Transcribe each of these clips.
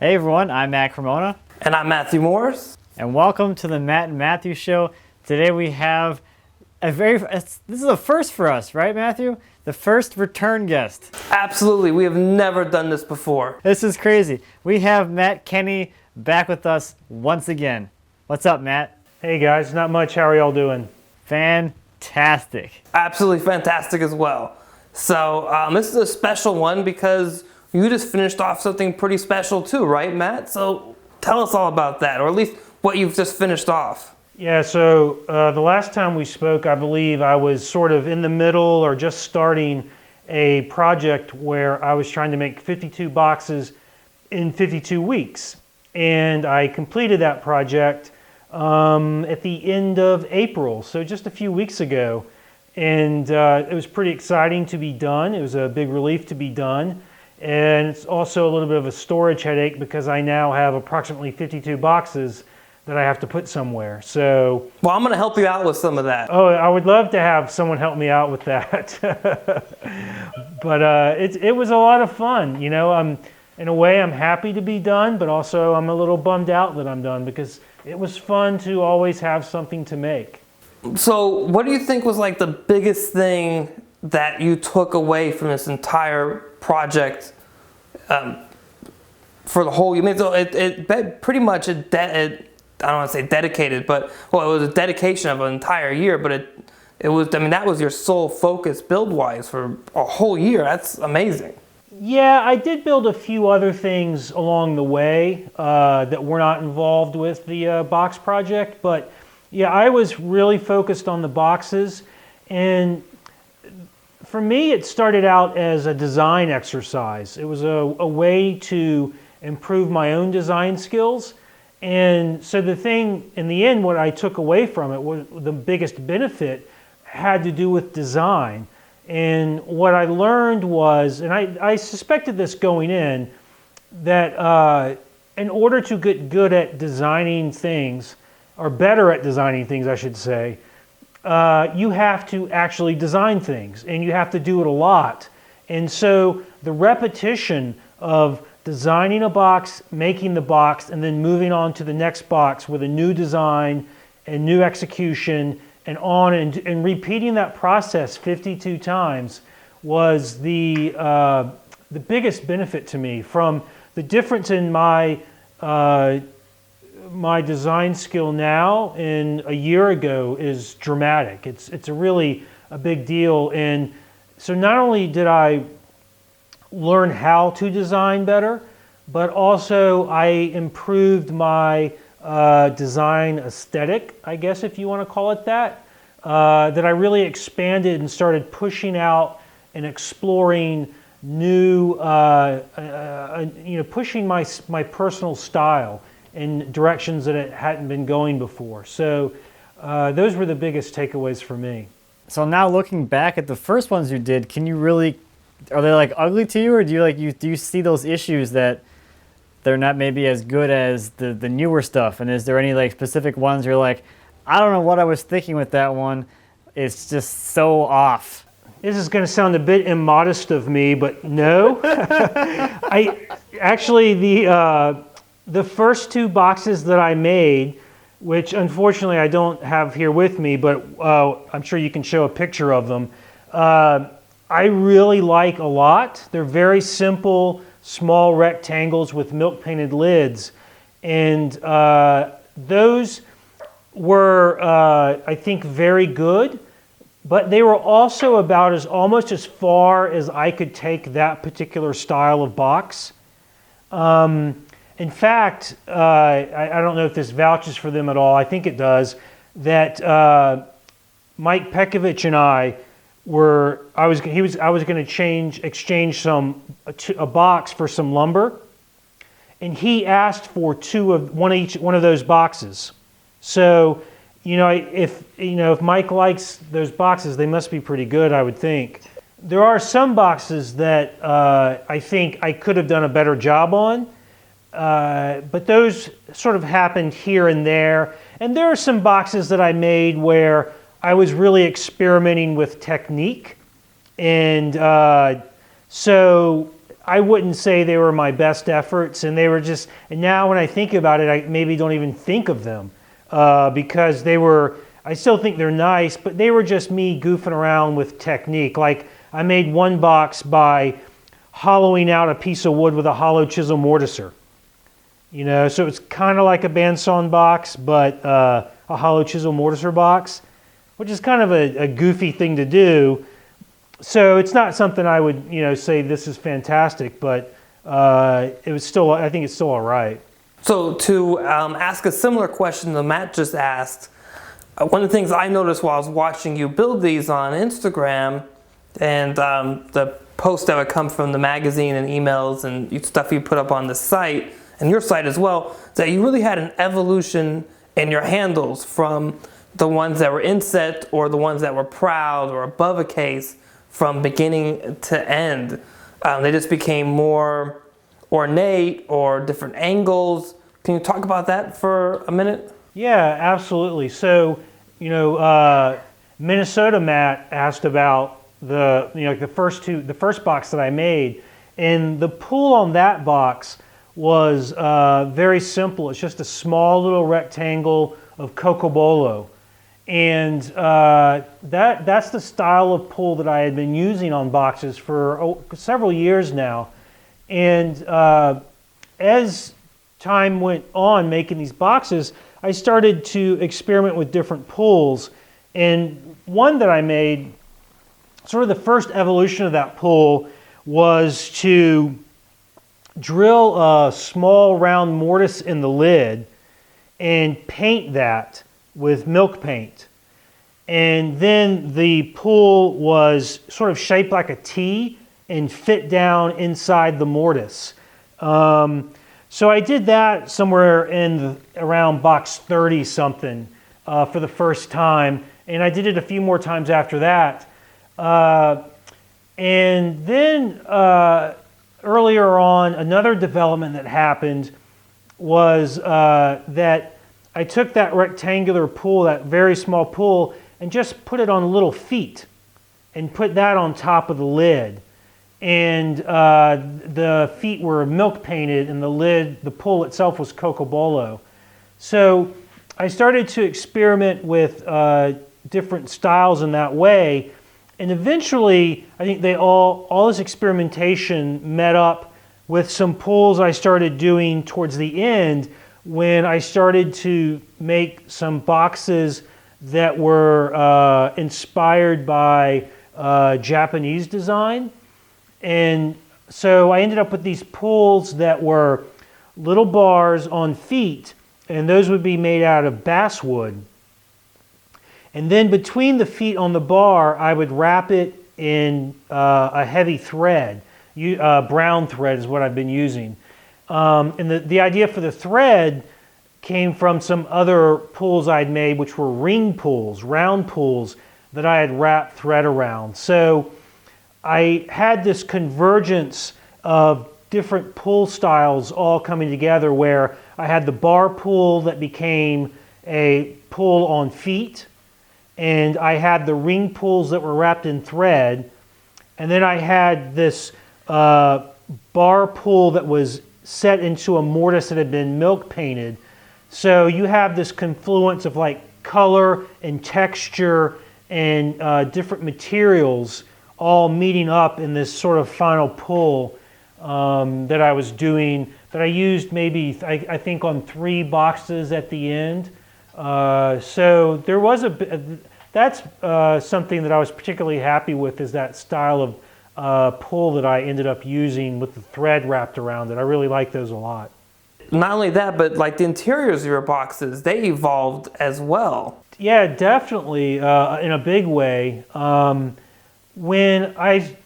Hey everyone, I'm Matt Cremona. And I'm Matthew Morris. And welcome to the Matt and Matthew Show. Today we have this is a first for us, right Matthew? The first return guest. Absolutely, we have never done this before. This is crazy. We have Matt Kenney back with us once again. What's up, Matt? Hey guys, not much. How are y'all doing? Fantastic. Absolutely fantastic as well. So this is a special one because you just finished off something pretty special too, right, Matt? So tell us all about that, or at least what you've just finished off. Yeah, so the last time we spoke, I believe I was sort of in the middle or just starting a project where I was trying to make 52 boxes in 52 weeks. And I completed that project at the end of April, so just a few weeks ago. And it was pretty exciting to be done. It was a big relief to be done. And it's also a little bit of a storage headache because I now have approximately 52 boxes that I have to put somewhere. So, well, I'm going to help you out with some of that. Oh, I would love to have someone help me out with that. But it was a lot of fun. You know, in a way I'm happy to be done, but also I'm a little bummed out that I'm done because it was fun to always have something to make. So what do you think was like the biggest thing that you took away from this entire project for the whole? You mean so it pretty much I don't want to say dedicated, but well, it was a dedication of an entire year. But it was, I mean, that was your sole focus build wise for a whole year. That's amazing. Yeah, I did build a few other things along the way that were not involved with the box project, but yeah, I was really focused on the boxes. And for me, it started out as a design exercise. It was a way to improve my own design skills. And so the thing, in the end, what I took away from it, was the biggest benefit had to do with design. And what I learned was, and I suspected this going in, that in order to get good at designing things, or better at designing things, I should say, you have to actually design things, and you have to do it a lot. And so the repetition of designing a box, making the box, and then moving on to the next box with a new design and new execution and repeating that process 52 times was the biggest benefit to me. From the difference in my design skill now and a year ago is dramatic. It's really a big deal. And so not only did I learn how to design better, but also I improved my design aesthetic, I guess if you want to call it that, that I really expanded and started pushing out and exploring new, pushing my personal style in directions that it hadn't been going before. So those were the biggest takeaways for me. So now looking back at the first ones you did, are they like ugly to you, or do you see those issues that they're not maybe as good as the newer stuff? And is there any like specific ones you're like, I don't know what I was thinking with that one, it's just so off? This is going to sound a bit immodest of me, but no. I actually the first two boxes that I made, which unfortunately I don't have here with me, but I'm sure you can show a picture of them, I really like a lot. They're very simple, small rectangles with milk painted lids. And those were, I think, very good, but they were also about almost as far as I could take that particular style of box. In fact, I don't know if this vouches for them at all. I think it does. That Mike Pekovich and I was going to exchange a box for some lumber, and he asked for one of those boxes. So, if Mike likes those boxes, they must be pretty good, I would think. There are some boxes that I think I could have done a better job on, but those sort of happened here and there. And there are some boxes that I made where I was really experimenting with technique. And so I wouldn't say they were my best efforts, and they were just, and now when I think about it, I maybe don't even think of them because they were, I still think they're nice, but they were just me goofing around with technique. Like I made one box by hollowing out a piece of wood with a hollow chisel mortiser. You know, so it's kind of like a bandsaw box, but a hollow chisel mortiser box, which is kind of a goofy thing to do. So it's not something I would, you know, say this is fantastic, but it was still, I think it's still all right. So to ask a similar question that Matt just asked, one of the things I noticed while I was watching you build these on Instagram and the posts that would come from the magazine and emails and stuff you put up on the site and your site as well, that you really had an evolution in your handles from the ones that were inset or the ones that were proud or above a case from beginning to end. They just became more ornate or different angles. Can you talk about that for a minute? Yeah, absolutely. So, you know, Minnesota Matt asked about the, you know, the first box that I made, and the pull on that box was very simple. It's just a small little rectangle of cocobolo. And that's the style of pull that I had been using on boxes for several years now. And as time went on making these boxes, I started to experiment with different pulls. And one that I made, sort of the first evolution of that pull, was to drill a small round mortise in the lid and paint that with milk paint. And then the pull was sort of shaped like a T and fit down inside the mortise. So I did that somewhere in around box 30 something for the first time, and I did it a few more times after that. And then earlier on, another development that happened was that I took that rectangular pull, that very small pull, and just put it on little feet and put that on top of the lid. And the feet were milk painted and the lid, the pull itself was cocobolo. So I started to experiment with different styles in that way. And eventually, I think all this experimentation met up with some pulls I started doing towards the end when I started to make some boxes that were inspired by Japanese design. And so I ended up with these pulls that were little bars on feet, and those would be made out of basswood. And then between the feet on the bar, I would wrap it in a heavy thread. Brown thread is what I've been using. And the idea for the thread came from some other pulls I'd made, which were ring pulls, round pulls that I had wrapped thread around. So I had this convergence of different pull styles all coming together, where I had the bar pull that became a pull on feet, and I had the ring pulls that were wrapped in thread, and then I had this bar pull that was set into a mortise that had been milk painted. So you have this confluence of like color and texture and different materials all meeting up in this sort of final pull that I was doing, that I used maybe, I think, on 3 boxes at the end. So there was that's something that I was particularly happy with, is that style of pull that I ended up using with the thread wrapped around it. I really like those a lot. Not only that, but like the interiors of your boxes, they evolved as well. Yeah, definitely, in a big way. When I've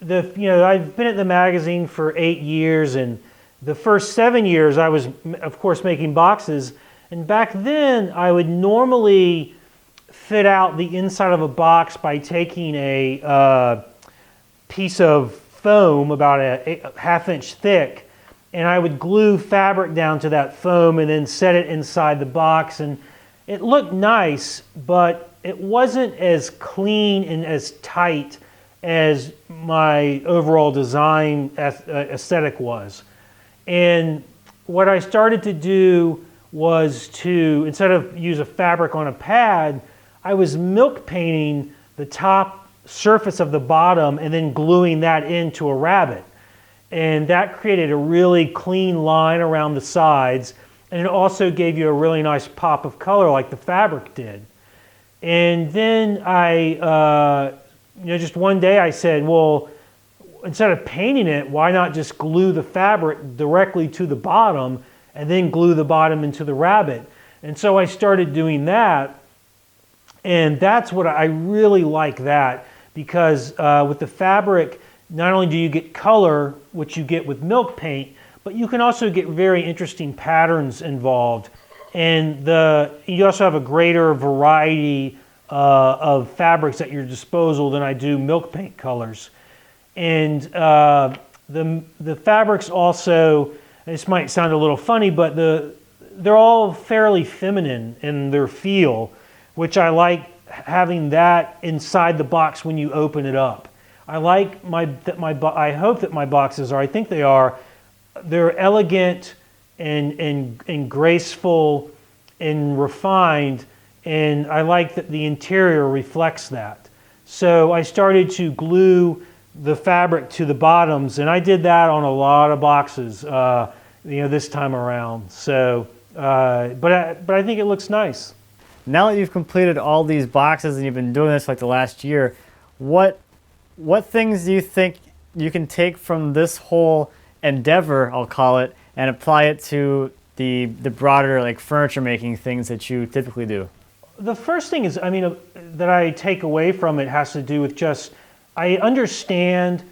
been at the magazine for 8 years, and the first 7 years I was, of course, making boxes. And back then, I would normally fit out the inside of a box by taking a piece of foam about a half-inch thick, and I would glue fabric down to that foam and then set it inside the box. And it looked nice, but it wasn't as clean and as tight as my overall design aesthetic was. And what I started to do was to, instead of use a fabric on a pad, I was milk painting the top surface of the bottom and then gluing that into a rabbet. And that created a really clean line around the sides, and it also gave you a really nice pop of color like the fabric did. And then just one day I said, well, instead of painting it, why not just glue the fabric directly to the bottom and then glue the bottom into the rabbet? And so I started doing that, and that's what I really like that, because with the fabric, not only do you get color, which you get with milk paint, but you can also get very interesting patterns involved. And you also have a greater variety of fabrics at your disposal than I do milk paint colors. And the fabrics also, this might sound a little funny, but they're all fairly feminine in their feel, which I like having that inside the box when you open it up. I like I hope that my boxes are, I think they are, they're elegant and graceful and refined, and I like that the interior reflects that. So I started to glue the fabric to the bottoms, and I did that on a lot of boxes, this time around. So, but I think it looks nice. Now that you've completed all these boxes and you've been doing this like the last year, what things do you think you can take from this whole endeavor, I'll call it, and apply it to the broader like furniture making things that you typically do? The first thing is, that I take away from it has to do with just, I understand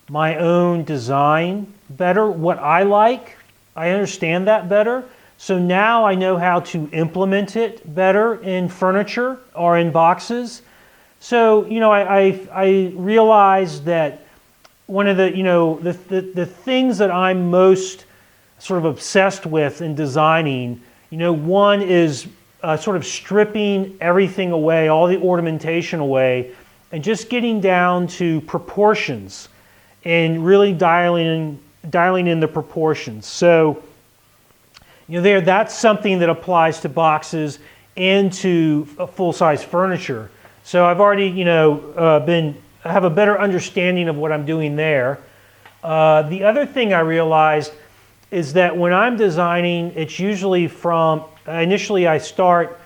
my own design better, what I like. I understand that better. So now I know how to implement it better in furniture or in boxes. So, I realized that one of the things that I'm most sort of obsessed with in designing, one is sort of stripping everything away, all the ornamentation away, and just getting down to proportions and really dialing in the proportions. So, that's something that applies to boxes and to full-size furniture. So I've already, have a better understanding of what I'm doing there. The other thing I realized is that when I'm designing, it's usually initially I start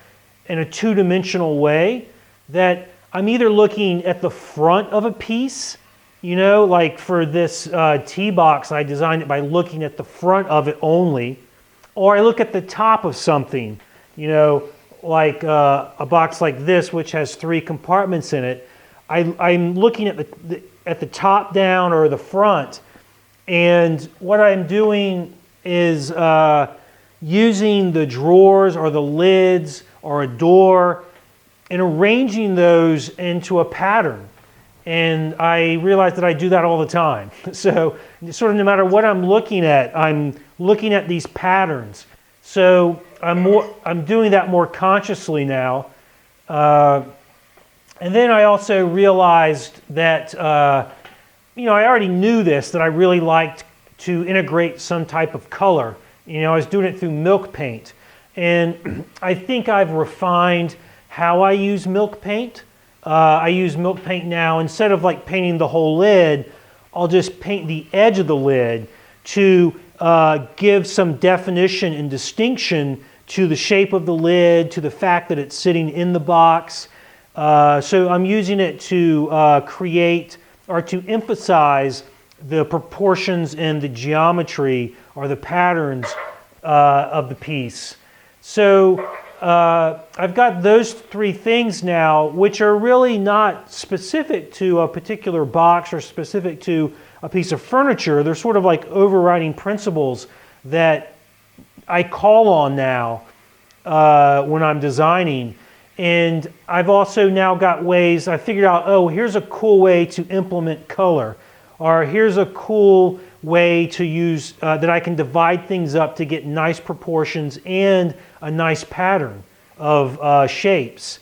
in a two-dimensional way, that I'm either looking at the front of a piece, like for this tea box, I designed it by looking at the front of it only, or I look at the top of something, like a box like this, which has 3 compartments in it. I'm looking at the top down or the front, and what I'm doing is using the drawers or the lids or a door and arranging those into a pattern. And I realize that I do that all the time. So sort of no matter what I'm looking at these patterns. So I'm doing that more consciously now. And then I also realized that, I already knew this, that I really liked to integrate some type of color. I was doing it through milk paint. And I think I've refined how I use milk paint. I use milk paint now, instead of like painting the whole lid, I'll just paint the edge of the lid to give some definition and distinction to the shape of the lid, to the fact that it's sitting in the box. So I'm using it to create or to emphasize the proportions and the geometry or the patterns of the piece. So I've got those 3 things now, which are really not specific to a particular box or specific to a piece of furniture. They're sort of like overriding principles that I call on now when I'm designing. And I've also now got ways, I figured out, here's a cool way to implement color, or here's a cool way to use, that I can divide things up to get nice proportions and a nice pattern of shapes.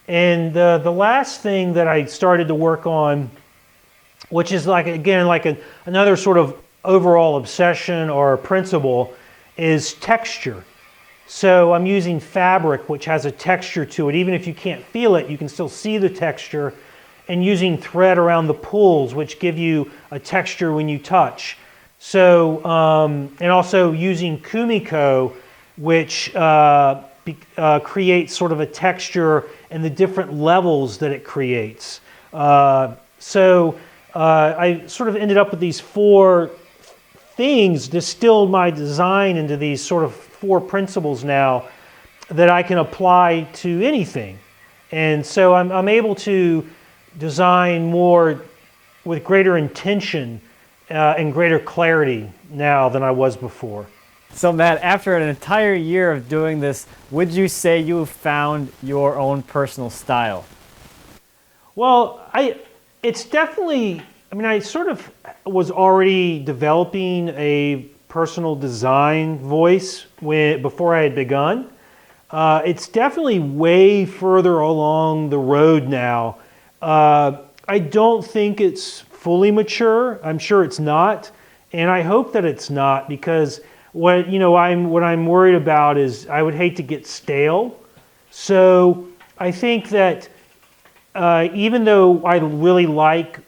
And the last thing that I started to work on which is like, again, like another sort of overall obsession or principle, is texture. So I'm using fabric, which has a texture to it. Even if you can't feel it, you can still see the texture. And using thread around the pulls, which give you a texture when you touch. So, and also using kumiko, which creates sort of a texture and the different levels that it creates. I sort of ended up with these 4 things, distilled my design into these sort of 4 principles now that I can apply to anything. And so I'm able to design more with greater intention and greater clarity now than I was before. So Matt, after an entire year of doing this, would you say you have found your own personal style? Well, it's definitely, I mean, I sort of was already developing a personal design voice before I had begun. It's definitely way further along the road now. I don't think it's fully mature. I'm sure it's not, and I hope that it's not, because what I'm worried about is I would hate to get stale. So I think that even though I really like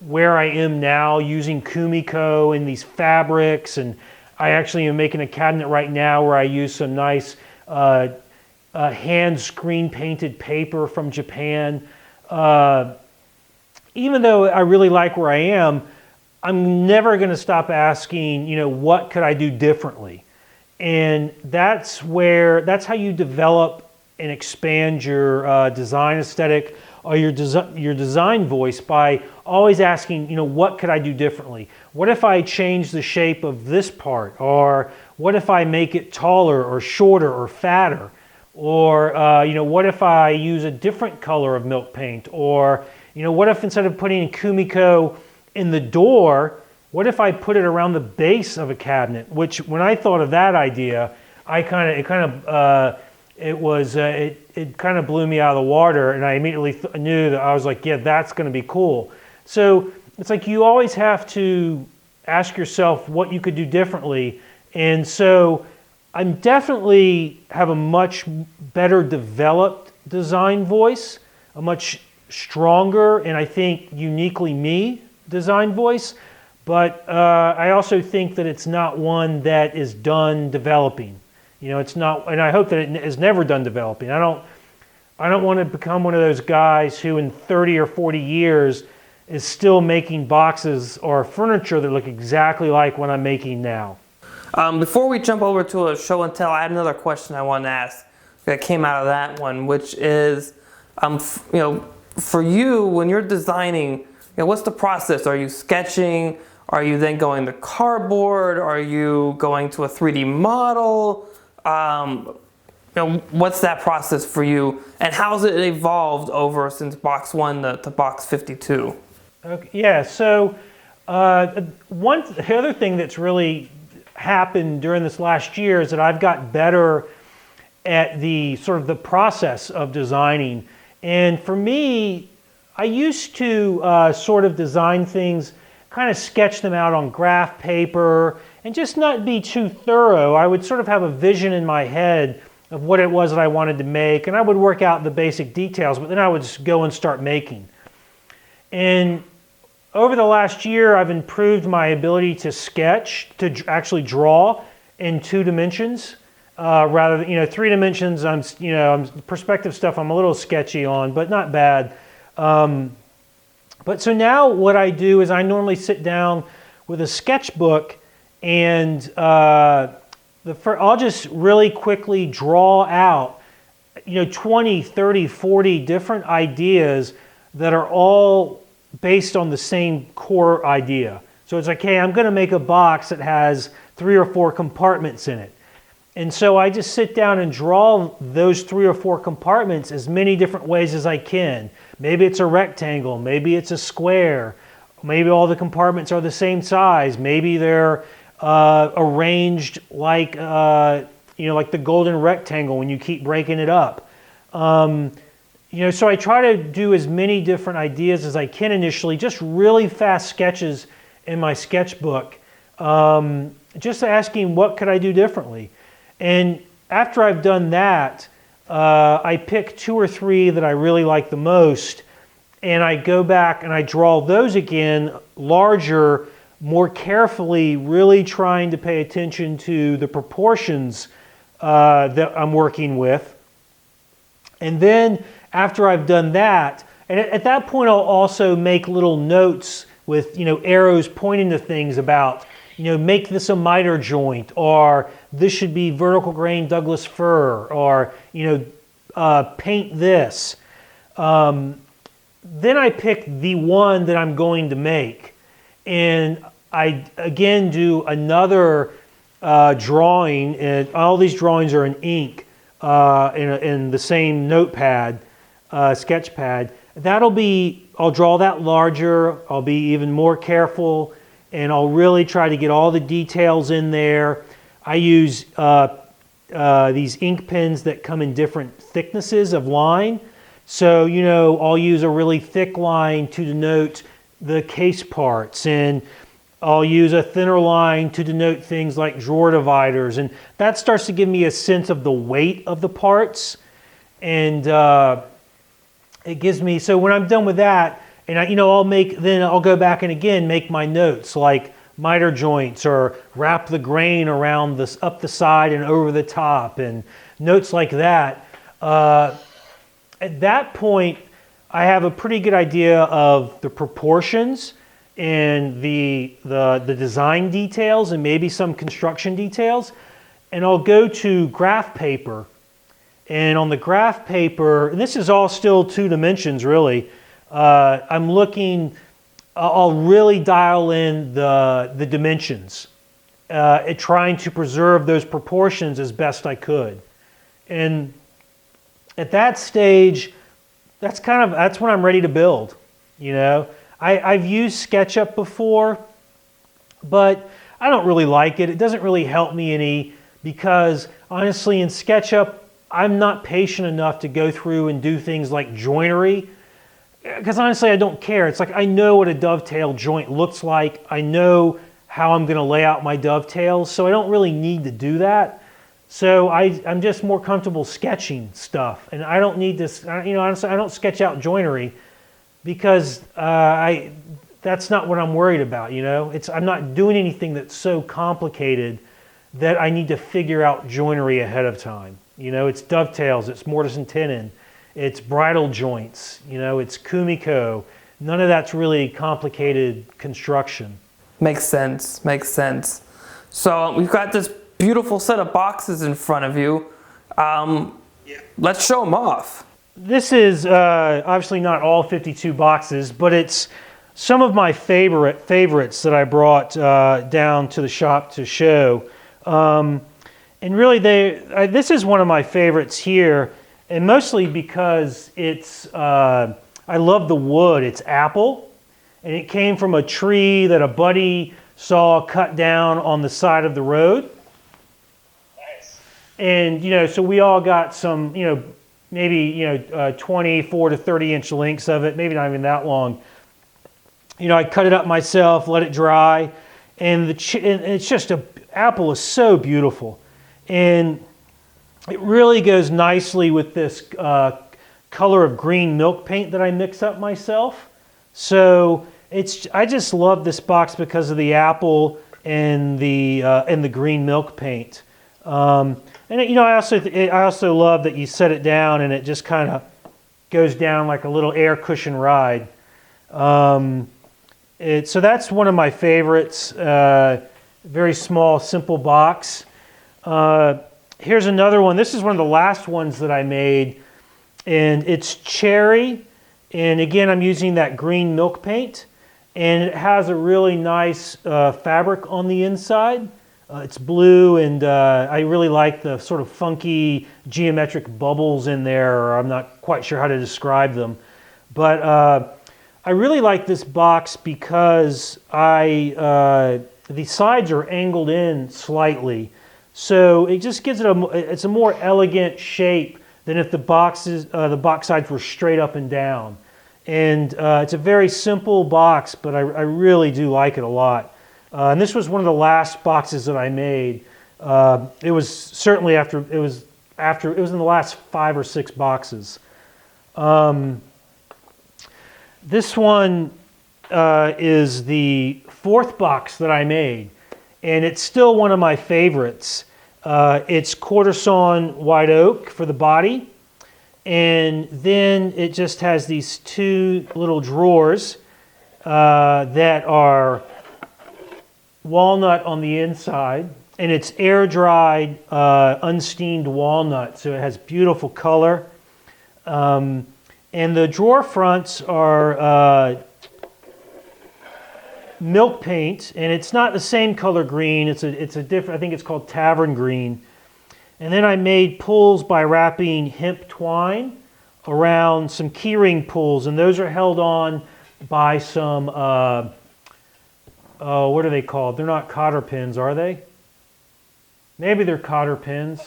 where I am now using kumiko and these fabrics, and I actually am making a cabinet right now where I use some nice hand screen painted paper from Japan. Even though I really like where I am, I'm never going to stop asking, what could I do differently? And that's how you develop and expand your design aesthetic or your design voice, by always asking, what could I do differently? What if I change the shape of this part? Or what if I make it taller or shorter or fatter? Or, what if I use a different color of milk paint? Or, what if instead of putting kumiko in the door, what if I put it around the base of a cabinet? Which, when I thought of that idea, it kind of blew me out of the water, and I immediately knew that I was like, yeah, that's going to be cool. So it's like you always have to ask yourself what you could do differently. And so I'm definitely have a much better developed design voice, a much stronger and I think uniquely me design voice. But I also think that it's not one that is done developing. It's not, and I hope that it is never done developing. I don't want to become one of those guys who in 30 or 40 years is still making boxes or furniture that look exactly like what I'm making now. Before we jump over to a show and tell, I had another question I wanted to ask that came out of that one, which is, for you, when you're designing, what's the process? Are you sketching? Are you then going to cardboard? Are you going to a 3D model? What's that process for you, and how's it evolved over since box 1 to box 52? Okay, yeah, so the other thing that's really happened during this last year is that I've got better at the sort of the process of designing. And for me, I used to sort of design things, kind of sketch them out on graph paper and just not be too thorough. I would sort of have a vision in my head of what it was that I wanted to make, and I would work out the basic details, but then I would just go and start making. And over the last year, I've improved my ability to sketch, to actually draw in 2 dimensions, rather than 3 dimensions. I'm perspective stuff I'm a little sketchy on, but not bad. But so now what I do is I normally sit down with a sketchbook, and I'll just really quickly draw out 20, 30, 40 different ideas that are all based on the same core idea. So it's like, hey, I'm going to make a box that has 3 or 4 compartments in it. And so I just sit down and draw those 3 or 4 compartments as many different ways as I can. Maybe it's a rectangle, maybe it's a square, maybe all the compartments are the same size, maybe they're arranged like like the golden rectangle when you keep breaking it up. so I try to do as many different ideas as I can initially, just really fast sketches in my sketchbook, just asking what could I do differently. And after I've done that, I pick 2 or 3 that I really like the most, and I go back and I draw those again, larger, more carefully, really trying to pay attention to the proportions that I'm working with. And then after I've done that, and at that point I'll also make little notes with arrows pointing to things about, make this a miter joint, or this should be vertical grain Douglas fir, or paint this. Then I pick the one that I'm going to make, and I again do another drawing, and all these drawings are in ink in the same notepad, sketch pad. I'll draw that larger, I'll be even more careful, and I'll really try to get all the details in there. I use these ink pens that come in different thicknesses of line. So, I'll use a really thick line to denote the case parts, and I'll use a thinner line to denote things like drawer dividers, and that starts to give me a sense of the weight of the parts, and it gives me, so when I'm done with that, and I'll go back and again make my notes like miter joints, or wrap the grain around this up the side and over the top, and notes like that. At that point, I have a pretty good idea of the proportions and the design details and maybe some construction details, and I'll go to graph paper. And on the graph paper, and this is all still 2 dimensions really, I'll really dial in the dimensions, trying to preserve those proportions as best I could. And at that stage, that's when I'm ready to build. I've used SketchUp before, but I don't really like it. It doesn't really help me any, because honestly in SketchUp, I'm not patient enough to go through and do things like joinery, because honestly I don't care. It's like I know what a dovetail joint looks like. I know how I'm going to lay out my dovetails, so I don't really need to do that. So I'm just more comfortable sketching stuff, and I don't need this. Honestly, I don't sketch out joinery because that's not what I'm worried about. I'm not doing anything that's so complicated that I need to figure out joinery ahead of time. It's dovetails, it's mortise and tenon, it's bridle joints, it's kumiko. None of that's really complicated construction. Makes sense. So we've got this beautiful set of boxes in front of you. Let's show them off. This is obviously not all 52 boxes, but it's some of my favorites that I brought down to the shop to show. And really, this is one of my favorites here, and mostly because I love the wood. It's apple, and it came from a tree that a buddy saw cut down on the side of the road. Nice. And so we all got some, maybe 24 to 30-inch lengths of it, maybe not even that long. I cut it up myself, let it dry, and it's just apple is so beautiful. And it really goes nicely with this color of green milk paint that I mix up myself. So I just love this box because of the apple and the green milk paint. And I also love that you set it down and it just kind of goes down like a little air cushion ride. So that's one of my favorites. Very small, simple box. Here's another one. This is one of the last ones that I made, and it's cherry. And again, I'm using that green milk paint, and it has a really nice fabric on the inside. It's blue, and I really like the sort of funky geometric bubbles in there, or I'm not quite sure how to describe them. But I really like this box because the sides are angled in slightly. So it just gives it it's a more elegant shape than if the box sides were straight up and down. And it's a very simple box, but I really do like it a lot. And this was one of the last boxes that I made. It was certainly it was in the last 5 or 6 boxes. This one is the 4th box that I made, and it's still one of my favorites. It's quarter sawn white oak for the body, and then it just has these 2 little drawers that are walnut on the inside, and it's air dried, unsteamed walnut, so it has beautiful color. And the drawer fronts are milk paint, and it's not the same color green. It's a different. I think it's called tavern green. And then I made pulls by wrapping hemp twine around some keyring pulls, and those are held on by some. What are they called? They're not cotter pins, are they? Maybe they're cotter pins.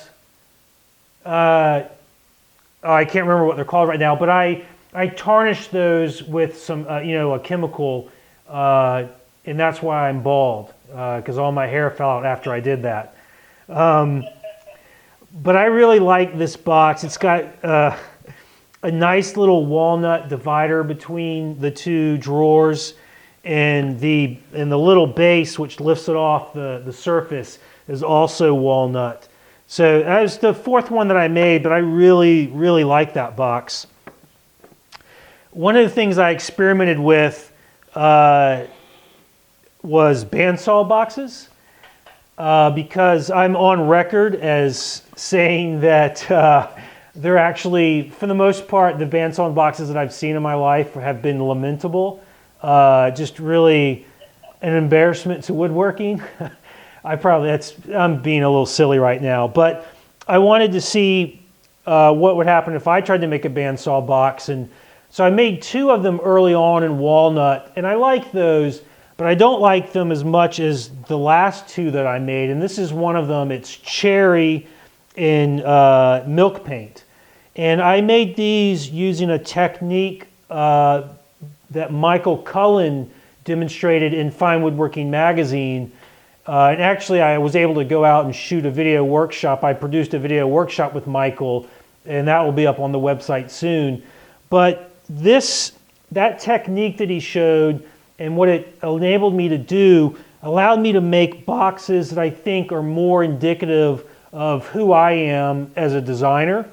I can't remember what they're called right now, but I tarnished those with some, a chemical, and that's why I'm bald, because all my hair fell out after I did that. But I really like this box. It's got a nice little walnut divider between the 2 drawers, and the little base, which lifts it off the surface, is also walnut. So that was the 4th one that I made, but I really, really like that box. One of the things I experimented with was bandsaw boxes, because I'm on record as saying that they're actually, for the most part, the bandsaw boxes that I've seen in my life have been lamentable. Just really an embarrassment to woodworking. I'm being a little silly right now, but I wanted to see what would happen if I tried to make a bandsaw box, and so I made 2 of them early on in walnut, and I like those, but I don't like them as much as the last 2 that I made, and this is one of them. It's cherry in milk paint, and I made these using a technique that Michael Cullen demonstrated in Fine Woodworking magazine. And actually, I was able to go out and shoot a video workshop. I produced a video workshop with Michael, and that will be up on the website soon. But that technique that he showed and what it enabled me to do allowed me to make boxes that I think are more indicative of who I am as a designer.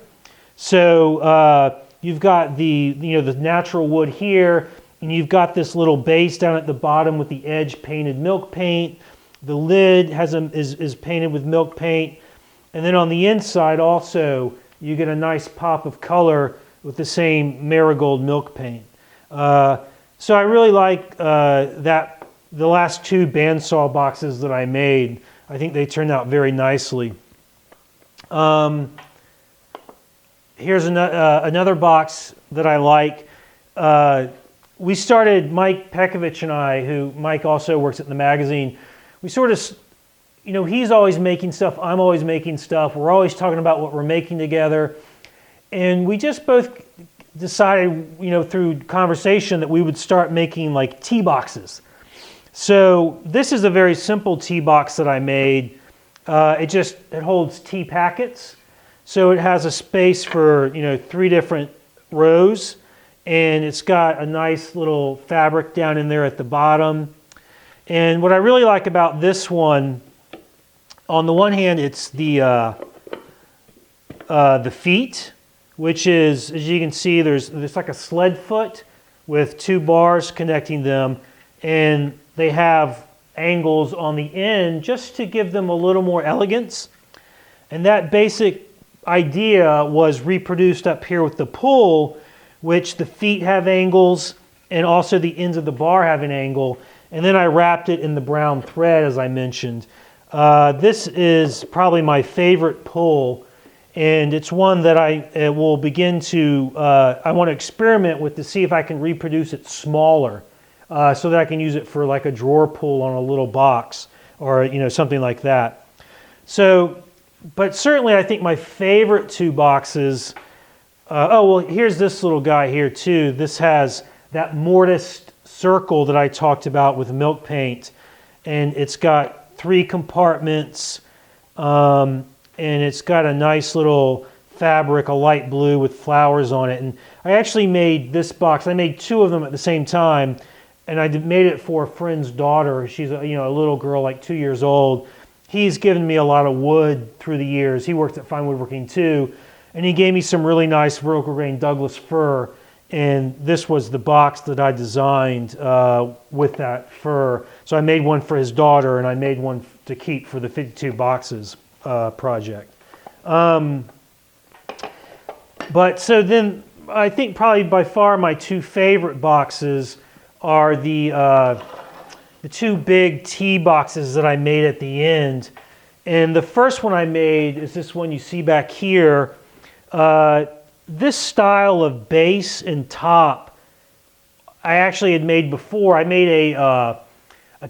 So you've got the natural wood here, and you've got this little base down at the bottom with the edge painted milk paint. The lid is painted with milk paint, and then on the inside also you get a nice pop of color with the same marigold milk paint. So I really like the last 2 bandsaw boxes that I made. I think they turned out very nicely. Here's another box that I like. We started, Mike Pekovich and I, who Mike also works at the magazine. We sort of, he's always making stuff, I'm always making stuff. We're always talking about what we're making together. And we just both decided, through conversation that we would start making like tea boxes. So this is a very simple tea box that I made. It holds tea packets. So it has a space for, 3 different rows. And it's got a nice little fabric down in there at the bottom. And what I really like about this one, on the one hand, it's the feet, which is, as you can see, there's like a sled foot with 2 bars connecting them, and they have angles on the end just to give them a little more elegance. And that basic idea was reproduced up here with the pull, which the feet have angles and also the ends of the bar have an angle. And then I wrapped it in the brown thread, as I mentioned. This is probably my favorite pull, and it's one that I will begin to, I want to experiment with to see if I can reproduce it smaller, so that I can use it for like a drawer pull on a little box or something like that. So, but certainly I think my favorite 2 boxes oh, well, here's this little guy here too. This has that mortised circle that I talked about with milk paint. And it's got 3 compartments, and it's got a nice little fabric, a light blue with flowers on it. And I actually made this box. I made 2 of them at the same time, and I made it for a friend's daughter. She's a little girl, like 2 years old. He's given me a lot of wood through the years. He worked at Fine Woodworking too, and he gave me some really nice vertical grain Douglas fir. And this was the box that I designed with that fir. So I made one for his daughter, and I made one to keep for the 52 boxes project. But so then I think probably by far my 2 favorite boxes are the 2 big tea boxes that I made at the end. And the first one I made is this one you see back here. This style of base and top I actually had made before. I made a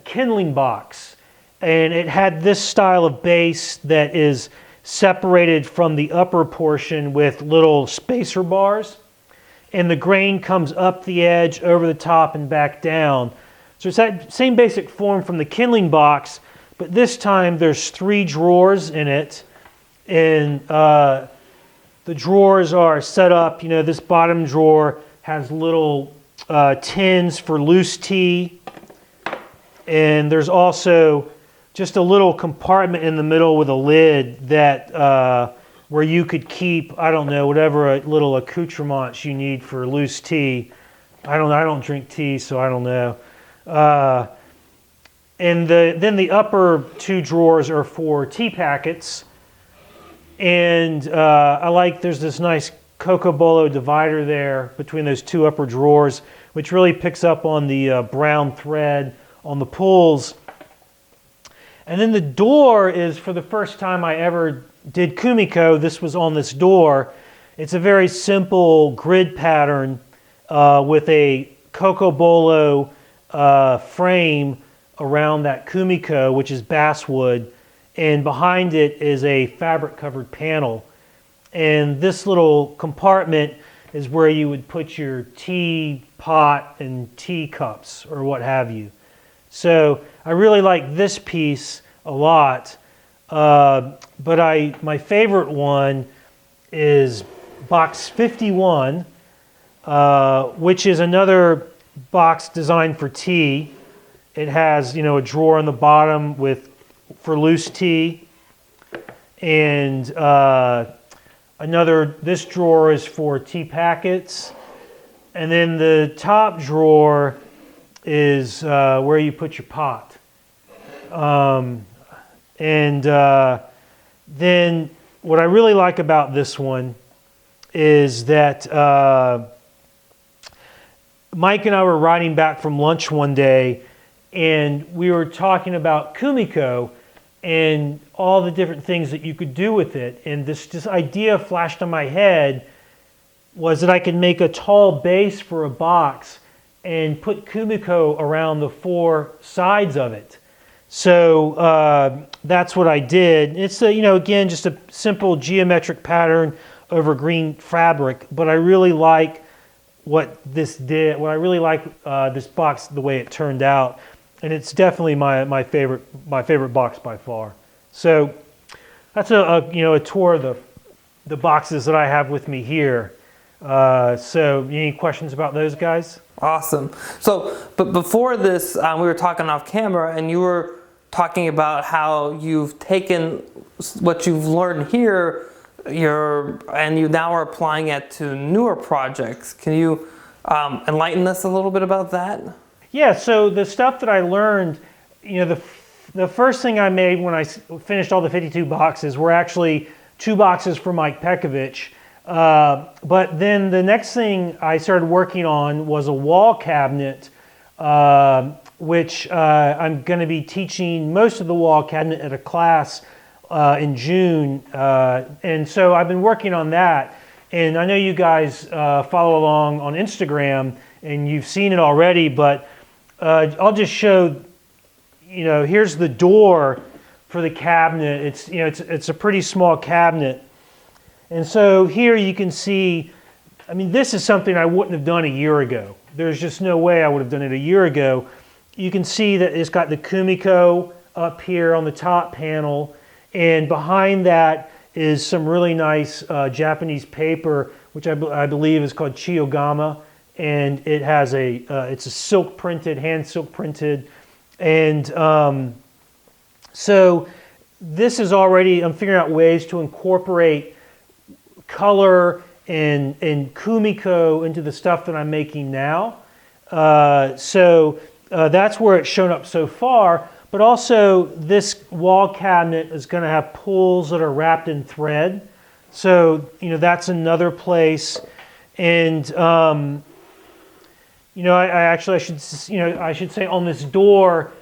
kindling box, and it had this style of base that is separated from the upper portion with little spacer bars, and the grain comes up the edge, over the top, and back down. So it's that same basic form from the kindling box, but this time there's 3 drawers in it, and the drawers are set up. This bottom drawer has little tins for loose tea, and there's also just a little compartment in the middle with a lid that where you could keep, I don't know, whatever little accoutrements you need for loose tea. I don't drink tea, so I don't know. And then the upper 2 drawers are for tea packets. And there's this nice Coco Bolo divider there between those 2 upper drawers, which really picks up on the brown thread on the pulls. And then the door is, for the first time I ever did kumiko, this was on this door. It's a very simple grid pattern with a Coco Bolo frame around that kumiko, which is basswood. And behind it is a fabric covered panel. And this little compartment is where you would put your tea pot and tea cups or what have you. So I really like this piece a lot. But my favorite one is box 51, which is another box designed for tea. It has, a drawer on the bottom for loose tea, and this drawer is for tea packets, and then the top drawer is where you put your pot. Then what I really like about this one is that Mike and I were riding back from lunch one day, and we were talking about kumiko and all the different things that you could do with it. And this idea flashed in my head was that I could make a tall base for a box and put kumiko around the 4 sides of it. So that's what I did. It's again, just a simple geometric pattern over green fabric, but I really like what this did. What I really like this box, the way it turned out. And it's definitely my favorite box by far. So that's a tour of the boxes that I have with me here. So any questions about those guys? Awesome. So, but before this, we were talking off camera, and you were talking about how you've taken what you've learned here, and you now are applying it to newer projects. Can you enlighten us a little bit about that? Yeah, so the stuff that I learned, the first thing I made when I finished all the 52 boxes were actually 2 boxes for Mike Pekovich. But then the next thing I started working on was a wall cabinet, which I'm going to be teaching most of the wall cabinet at a class in June. And so I've been working on that. And I know you guys follow along on Instagram, and you've seen it already, but I'll just show, here's the door for the cabinet. It's a pretty small cabinet. And so here you can see I mean, this is something I wouldn't have done a year ago. There's just no way I would have done it a year ago. You can see that it's got the kumiko up here on the top panel, and behind that is some really nice Japanese paper, which I believe is called chiyogama, and it has it's a silk printed, hand silk printed, and so this is already, I'm figuring out ways to incorporate color and kumiko into the stuff that I'm making now. So that's where it's shown up so far. But also this wall cabinet is going to have pulls that are wrapped in thread. So, that's another place. And, I should say on this door,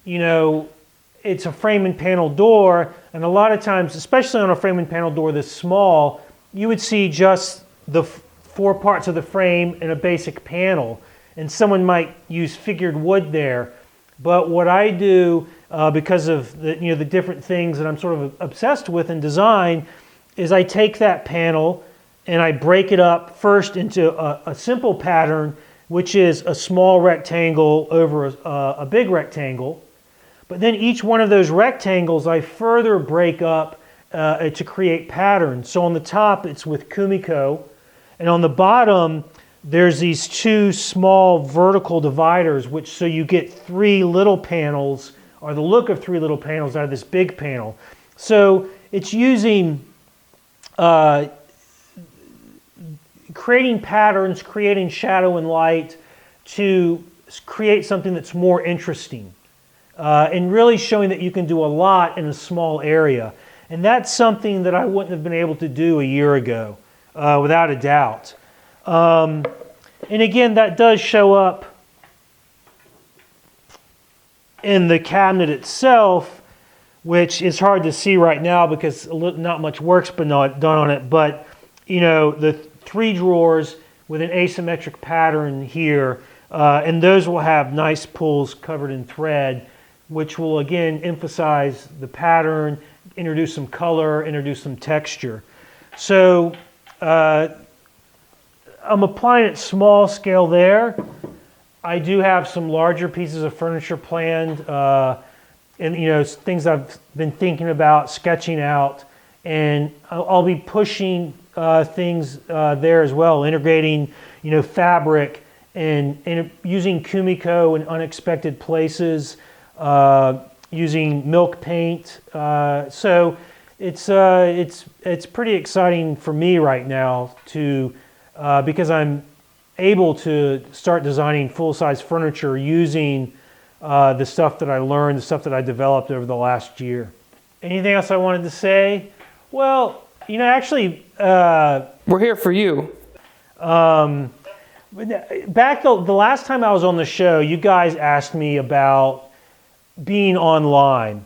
it's a frame and panel door. And a lot of times, especially on a frame and panel door this small, you would see just the four parts of the frame and a basic panel. And someone might use figured wood there. But what I do, because of the different things that I'm sort of obsessed with in design, is I take that panel and I break it up first into a simple pattern, which is a small rectangle over a big rectangle. But then each one of those rectangles I further break up to create patterns. So on the top it's with kumiko, and on the bottom there's these two small vertical dividers, so you get three little panels, or the look of three little panels out of this big panel. So it's using creating patterns, creating shadow and light to create something that's more interesting, and really showing that you can do a lot in a small area. And that's something that I wouldn't have been able to do a year ago, without a doubt. And again, that does show up in the cabinet itself, which is hard to see right now because not much work's been done on it. But, the three drawers with an asymmetric pattern here, and those will have nice pulls covered in thread, which will again emphasize the pattern, introduce some color, introduce some texture. So, I'm applying it small scale there. I do have some larger pieces of furniture planned, and things I've been thinking about, sketching out, and I'll be pushing things there as well, integrating fabric and using kumiko in unexpected places, using milk paint. So it's pretty exciting for me right now to. Because I'm able to start designing full-size furniture using the stuff that I learned, the stuff that I developed over the last year. Anything else I wanted to say? Well, actually... we're here for you. Back the last time I was on the show, you guys asked me about being online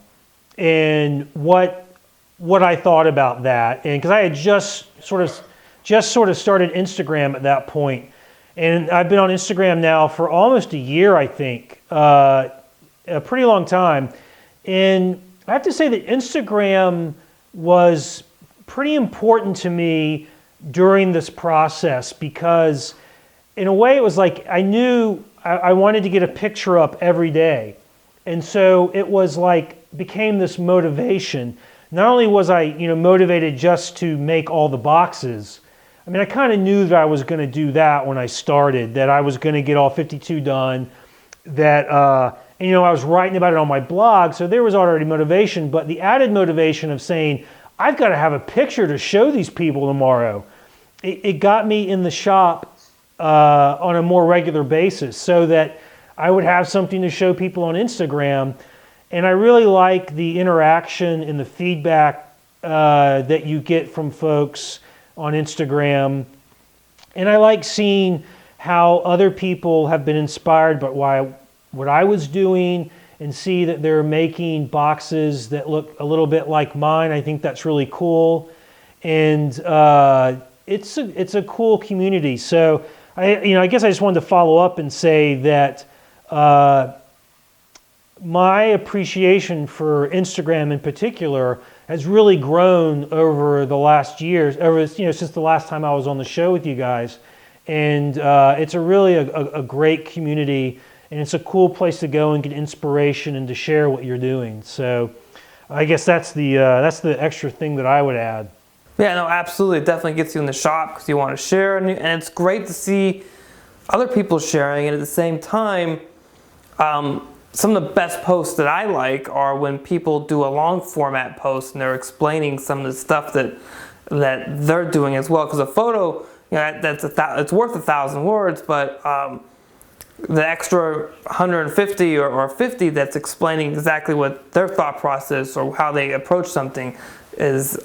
and what I thought about that. And because I had just sort of started Instagram at that point. And I've been on Instagram now for almost a year, I think, a pretty long time. And I have to say that Instagram was pretty important to me during this process because in a way it was like I knew I wanted to get a picture up every day. And so it was became this motivation. Not only was I motivated just to make all the boxes, I mean, I kind of knew that I was going to do that when I started, that I was going to get all 52 done, that, I was writing about it on my blog, so there was already motivation, but the added motivation of saying, I've got to have a picture to show these people tomorrow, it got me in the shop on a more regular basis so that I would have something to show people on Instagram, and I really like the interaction and the feedback that you get from folks on Instagram, and I like seeing how other people have been inspired by what I was doing and see that they're making boxes that look a little bit like mine. I think that's really cool, and it's a cool community. So I guess I just wanted to follow up and say that my appreciation for Instagram in particular has really grown over the last years, since the last time I was on the show with you guys. And it's really a great community, and it's a cool place to go and get inspiration and to share what you're doing. So I guess that's the extra thing that I would add. Yeah, no, absolutely. It definitely gets you in the shop because you want to share, and it's great to see other people sharing. And at the same time, some of the best posts that I like are when people do a long format post and they're explaining some of the stuff that they're doing as well. Because a photo, it's worth 1,000 words, but the extra 150 or 50 that's explaining exactly what their thought process or how they approach something is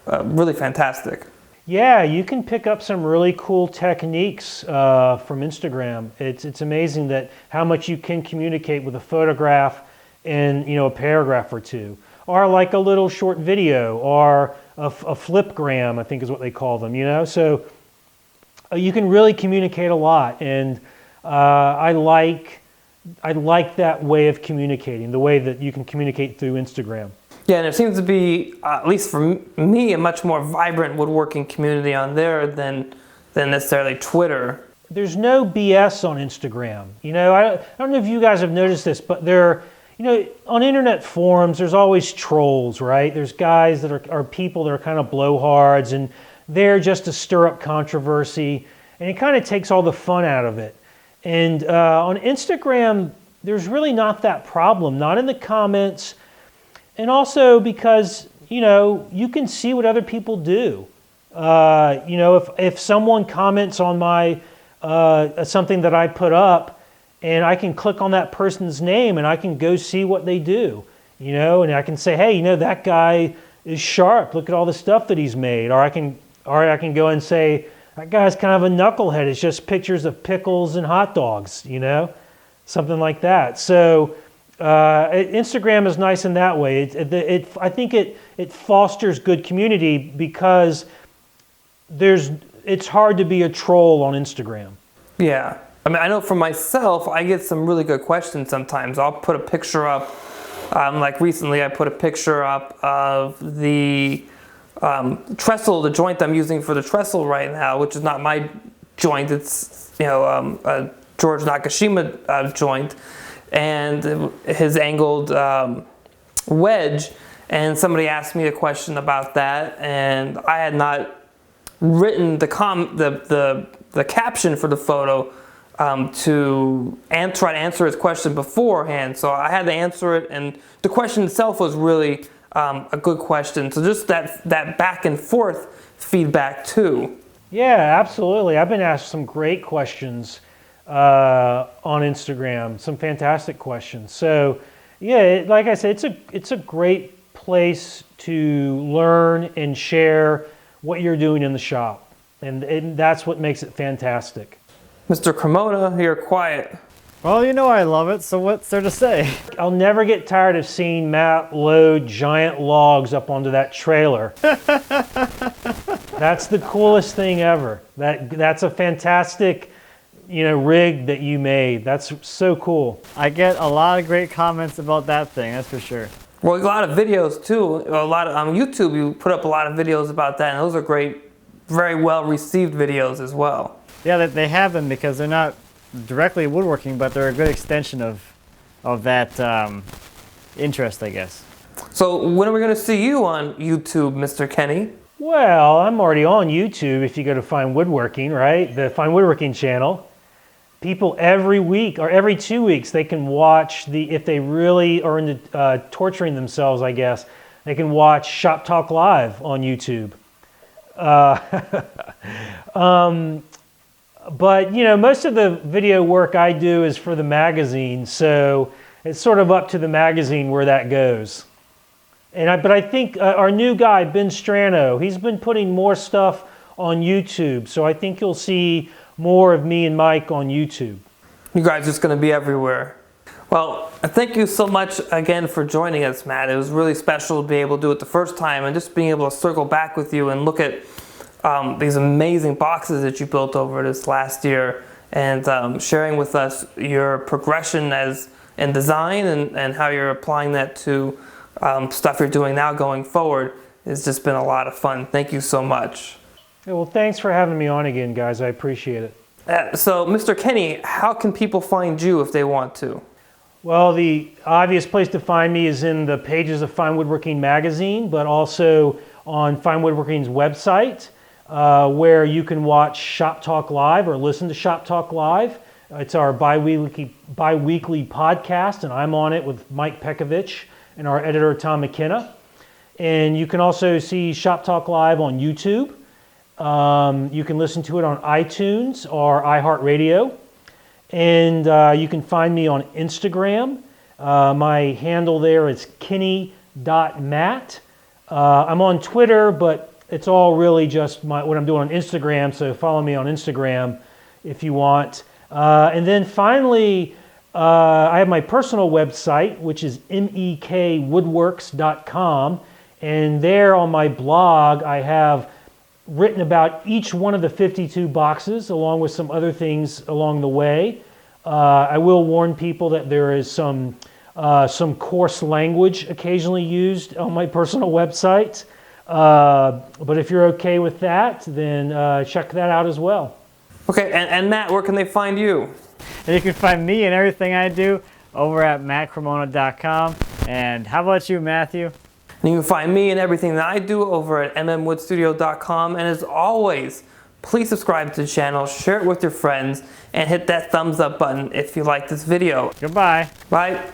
really fantastic. Yeah, you can pick up some really cool techniques from Instagram. It's amazing that how much you can communicate with a photograph in a paragraph or two, or like a little short video, or a flipgram, I think is what they call them. So you can really communicate a lot, and I like that way of communicating, the way that you can communicate through Instagram. Yeah, and there seems to be, at least for me, a much more vibrant woodworking community on there than necessarily Twitter. There's no BS on Instagram. I don't know if you guys have noticed this, but on internet forums, there's always trolls, right? There's guys that are people that are kind of blowhards, and they're just to stir up controversy, and it kind of takes all the fun out of it. And on Instagram, there's really not that problem, not in the comments. And also because, you can see what other people do. If someone comments on my something that I put up, and I can click on that person's name and I can go see what they do, and I can say, hey, that guy is sharp. Look at all the stuff that he's made. Or I can go and say, that guy's kind of a knucklehead. It's just pictures of pickles and hot dogs, something like that. So Instagram is nice in that way. I think it fosters good community because it's hard to be a troll on Instagram. Yeah, I know for myself, I get some really good questions sometimes. I'll put a picture up. Like recently, I put a picture up of the trestle, the joint I'm using for the trestle right now, which is not my joint. It's a George Nakashima joint. And his angled wedge, and somebody asked me a question about that, and I had not written the caption for the photo to try to answer his question beforehand, so I had to answer it, and the question itself was really a good question. So just that back and forth feedback too. Yeah, absolutely. I've been asked some great questions on Instagram, some fantastic questions. So yeah, like I said, it's a great place to learn and share what you're doing in the shop, and that's what makes it fantastic. Mr. Cremona, you're quiet. Well, I love it, so what's there to say? I'll never get tired of seeing Matt load giant logs up onto that trailer. That's the coolest thing ever. That's a fantastic rig that you made. That's so cool. I get a lot of great comments about that thing, that's for sure. Well, a lot of videos too. A lot of on YouTube, you put up a lot of videos about that, and those are great, very well received videos as well. Yeah, they have them because they're not directly woodworking, but they're a good extension of that interest, I guess. So when are we going to see you on YouTube, Mr. Kenney? Well, I'm already on YouTube if you go to Fine Woodworking, right? The Fine Woodworking channel. People every week or every 2 weeks, they can watch if they really are into torturing themselves, I guess, they can watch Shop Talk Live on YouTube. But, most of the video work I do is for the magazine, so it's sort of up to the magazine where that goes. But I think our new guy, Ben Strano, he's been putting more stuff on YouTube, so I think you'll see more of me and Mike on YouTube. You guys are just going to be everywhere. Well, thank you so much again for joining us, Matt. It was really special to be able to do it the first time, and just being able to circle back with you and look at these amazing boxes that you built over this last year, and sharing with us your progression in design and how you're applying that to stuff you're doing now going forward. It's just been a lot of fun. Thank you so much. Yeah, well, thanks for having me on again, guys. I appreciate it. So, Mr. Kenney, how can people find you if they want to? Well, the obvious place to find me is in the pages of Fine Woodworking magazine, but also on Fine Woodworking's website, where you can watch Shop Talk Live or listen to Shop Talk Live. It's our bi-weekly podcast, and I'm on it with Mike Pekovich and our editor, Tom McKenna. And you can also see Shop Talk Live on YouTube. You can listen to it on iTunes or iHeartRadio. And you can find me on Instagram. My handle there is Kenney.Matt. I'm on Twitter, but it's all really just what I'm doing on Instagram, so follow me on Instagram if you want. And then finally, I have my personal website, which is mekwoodworks.com. And there on my blog, I have written about each one of the 52 boxes, along with some other things along the way. I will warn people that there is some coarse language occasionally used on my personal website. But if you're okay with that, then check that out as well. Okay, and Matt, where can they find you? And you can find me and everything I do over at mattcremona.com. And how about you, Matthew? And you can find me and everything that I do over at mmwoodstudio.com. And as always, please subscribe to the channel, share it with your friends, and hit that thumbs up button if you like this video. Goodbye. Bye.